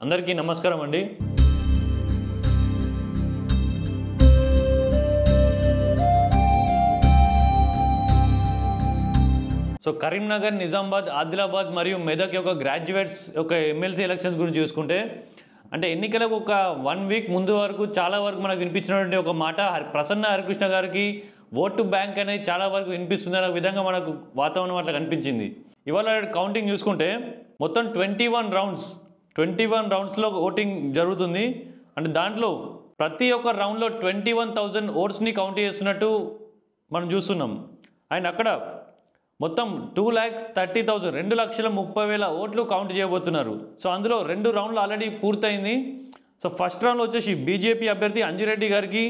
అందరికీ నమస్కారం అండి. సో కరీంనగర్, నిజామాబాద్, ఆదిలాబాద్ మరియు మెదక్ యొక్క గ్రాడ్యుయేట్స్ యొక్క ఎమ్మెల్సీ ఎలక్షన్స్ గురించి చూసుకుంటే అంటే ఎన్నికలకు ఒక 1 వీక్ ముందు వరకు చాలా వరకు మనకు వినిపించినటువంటి ఒక మాట ప్రసన్న హరికృష్ణ గారికి ఓటు బ్యాంక్ అనేది చాలా వరకు వినిపిస్తుంది అనే విధంగా మనకు వాతావరణం అట్లా కనిపించింది. ఇవాళ కౌంటింగ్ చూసుకుంటే మొత్తం 21 రౌండ్స్లో ఓటింగ్ జరుగుతుంది. అంటే దాంట్లో ప్రతి ఒక్క రౌండ్లో 21,000 ఓట్స్ని కౌంట్ చేస్తున్నట్టు మనం చూస్తున్నాం. అండ్ అక్కడ మొత్తం 2,30,000 2,30,000 ఓట్లు కౌంట్ చేయబోతున్నారు. సో అందులో 2 రౌండ్లు ఆల్రెడీ పూర్తయింది. సో ఫస్ట్ రౌండ్లో వచ్చేసి బీజేపీ అభ్యర్థి అంజిరెడ్డి గారికి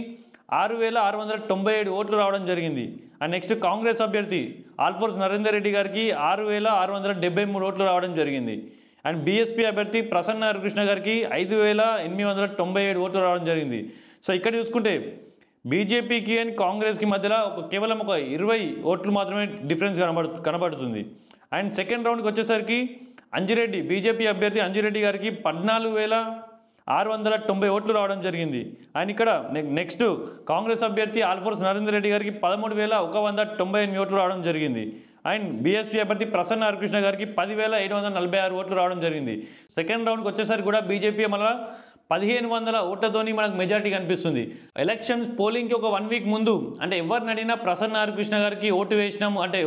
6,697 ఓట్లు రావడం జరిగింది. అండ్ నెక్స్ట్ కాంగ్రెస్ అభ్యర్థి ఆల్ఫోర్స్ నరేందర్ రెడ్డి గారికి 6,673 ఓట్లు రావడం జరిగింది. అండ్ బీఎస్పీ అభ్యర్థి ప్రసన్న హరికృష్ణ గారికి 5,897 ఓట్లు రావడం జరిగింది. సో ఇక్కడ చూసుకుంటే బీజేపీకి అండ్ కాంగ్రెస్కి మధ్యలో కేవలం ఒక 20 ఓట్లు మాత్రమే డిఫరెన్స్ కనబడుతుంది. అండ్ సెకండ్ రౌండ్కి వచ్చేసరికి బీజేపీ అభ్యర్థి అంజిరెడ్డి గారికి 14,690 ఓట్లు రావడం జరిగింది. అండ్ ఇక్కడ నెక్స్ట్ కాంగ్రెస్ అభ్యర్థి ఆల్ఫోర్స్ నరేందర్ రెడ్డి గారికి 13,198 ఓట్లు రావడం జరిగింది. అండ్ బీఎస్పీ అభ్యర్థి ప్రసన్న హరికృష్ణ గారికి 10,746 ఓట్లు రావడం జరిగింది. సెకండ్ రౌండ్కి వచ్చేసరికి కూడా బీజేపీ మళ్ళీ 1,500 ఓట్లతోని మనకు మెజారిటీ కనిపిస్తుంది. ఎలక్షన్స్ పోలింగ్కి ఒక 1 వీక్ ముందు అంటే ఎవరిని అడిగినా ప్రసన్న హరికృష్ణ గారికి ఓటు వేసినాము అంటే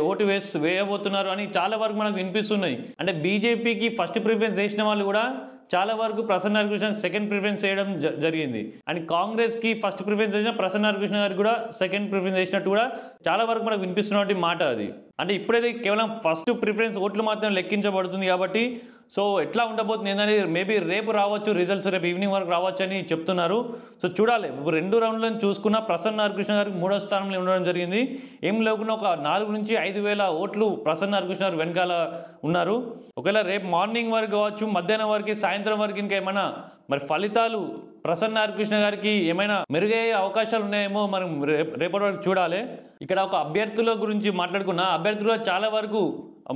వేయబోతున్నారు అని చాలా వరకు మనకు వినిపిస్తున్నాయి. అంటే బీజేపీకి ఫస్ట్ ప్రిఫరెన్స్ వేసిన వాళ్ళు కూడా చాలా వరకు ప్రసన్న హరికృష్ణ సెకండ్ ప్రిఫరెన్స్ చేయడం జరిగింది. అండ్ కాంగ్రెస్కి ఫస్ట్ ప్రిఫరెన్స్ వేసిన ప్రసన్న హరికృష్ణ గారికి కూడా సెకండ్ ప్రిఫరెన్స్ వేసినట్టు కూడా చాలా వరకు మనకు వినిపిస్తున్నటువంటి మాట అది. అంటే ఇప్పుడైతే కేవలం ఫస్ట్ ప్రిఫరెన్స్ ఓట్లు మాత్రం లెక్కించబడుతుంది కాబట్టి సో ఎట్లా ఉండబోతుంది ఏంటనేది మేబీ రేపు రావచ్చు, రిజల్ట్స్ రేపు ఈవినింగ్ వరకు రావచ్చు అని చెప్తున్నారు. సో చూడాలి. 2 రౌండ్లను చూసుకున్న ప్రసన్న హరికృష్ణ గారికి 3వ స్థానంలో ఉండడం జరిగింది. ఏం లేకుండా ఒక 4,000 నుంచి 5,000 ఓట్లు ప్రసన్న హరికృష్ణ గారు వెనకాల ఉన్నారు. ఒకవేళ రేపు మార్నింగ్ వరకు కావచ్చు, మధ్యాహ్నం వరకు, సాయంత్రం వరకు ఇంకా ఏమైనా మరి ఫలితాలు ప్రసన్న హరికృష్ణ గారికి ఏమైనా మెరుగయ్యే అవకాశాలు ఉన్నాయేమో మనం రేపటి వరకు చూడాలి. ఇక్కడ ఒక అభ్యర్థుల గురించి మాట్లాడుకున్న అభ్యర్థులు చాలా వరకు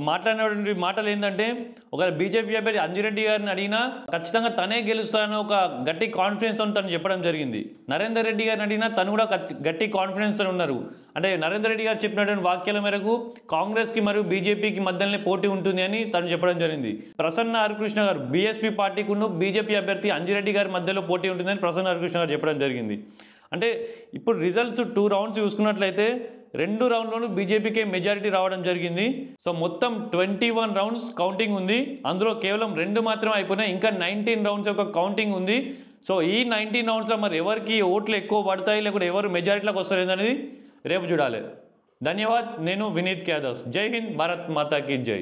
మాట్లాడినటువంటి మాటలు ఏంటంటే ఒక బీజేపీ అభ్యర్థి అంజిరెడ్డి గారిని అడిగినా ఖచ్చితంగా తనే గెలుస్తానని ఒక గట్టి కాన్ఫిడెన్స్తో తను చెప్పడం జరిగింది. నరేందర్ రెడ్డి గారిని అడిగినా తను కూడా గట్టి కాన్ఫిడెన్స్తో ఉన్నారు. అంటే నరేందర్ రెడ్డి గారు చెప్పినటువంటి వాక్యాల మేరకు కాంగ్రెస్కి మరియు బీజేపీకి మధ్యలోనే పోటీ ఉంటుంది అని తను చెప్పడం జరిగింది. ప్రసన్న హరికృష్ణ గారు బీఎస్పీ పార్టీకును బీజేపీ అభ్యర్థి అంజిరెడ్డి గారి మధ్యలో పోటీ ఉంటుందని ప్రసన్న హరికృష్ణ గారు చెప్పడం జరిగింది. అంటే ఇప్పుడు రిజల్ట్స్ 2 రౌండ్స్ చూసుకున్నట్లయితే 2 రౌండ్లోనూ బీజేపీకే మెజారిటీ రావడం జరిగింది. సో మొత్తం 21 రౌండ్స్ కౌంటింగ్ ఉంది. అందులో కేవలం 2 మాత్రమే అయిపోయినాయి. ఇంకా 19 రౌండ్స్ యొక్క కౌంటింగ్ ఉంది. సో ఈ 19 రౌండ్స్లో మరి ఎవరికి ఓట్లు ఎక్కువ పడతాయి లేకపోతే ఎవరు మెజారిటీలోకి వస్తారు అనేది రేపు చూడాలి. ధన్యవాద్. నేను వినీత్ యాదవ్. జై హింద్, భారత్ మాతాకి జై.